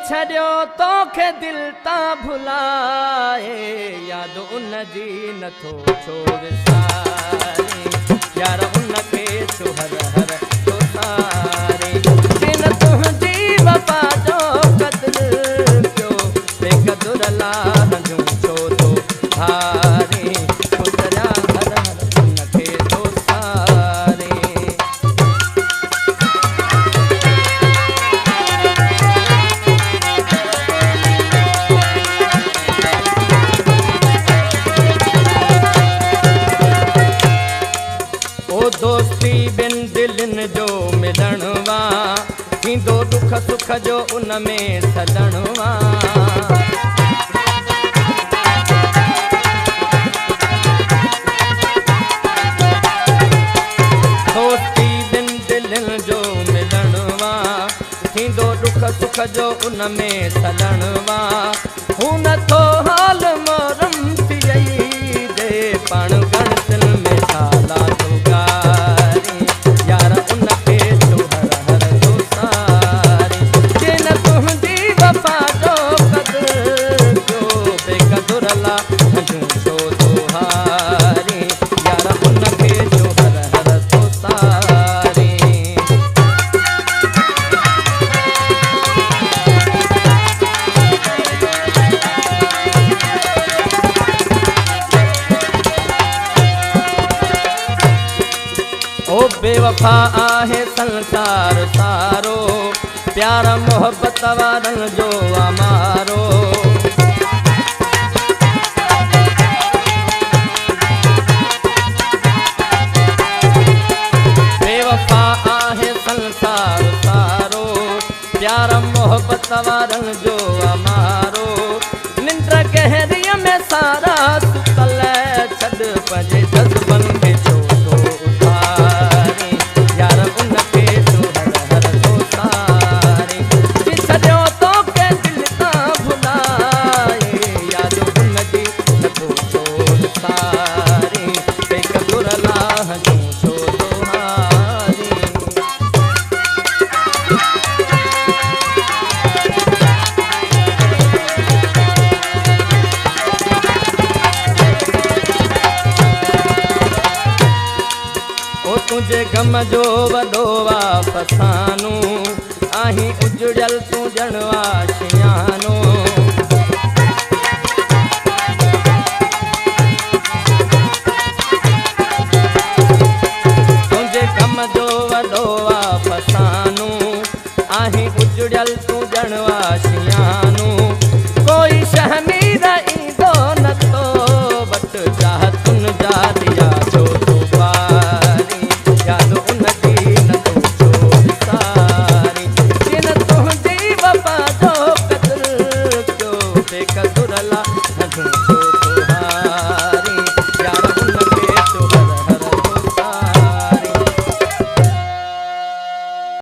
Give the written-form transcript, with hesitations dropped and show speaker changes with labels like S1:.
S1: छड़ियो तोखे दिल ता भुलाए, याद उन जी नथो छो विसारे, यार उनखे छो हर हर तो सारे। जिन तुंहिंजी वफ़ा जो क़द्र कयो, बेक़दुर लाहियूं छो थो हारे, गुज़रिया हर हर उनखे तो सारे। दोस्ती बिन दिलनि जो मिलणु वा, थींदो दुख सुख जो उन में सलणु वा। दोस्ती बिन दिलनि जो मिलणु वा, थींदो दुख सुख जो उन में सलणु वा। हू नथो हाल मोरम थी वई जे पाण गणतिन में साला तो बेवफा आहे संसार सारो, प्यार मोहब्बत वारन जो अमारो। बेवफा आहे संसार सारो, प्यार मोहब्बत वारन जो अमारो। निंड गहरीअ में सारा सुतल छॾ पंहिंजे जज़्बनि खे छो तुझे गम जो वॾो वापसानो, आहीं उजड़ियल तूं ॼणवा शियानो। तुझे गम जो वॾो वापसानो, आहीं उजड़ियल तूं ॼणवा शियानो। कोई शहमीर ईंदो नथो बट चाह तुन जा दिया छो तो पारी, याद उनजी नथो छो विसारी। जिन तुंहिंजी वफ़ा जो क़द्र कयो, बेक़दुर लाहियूं छो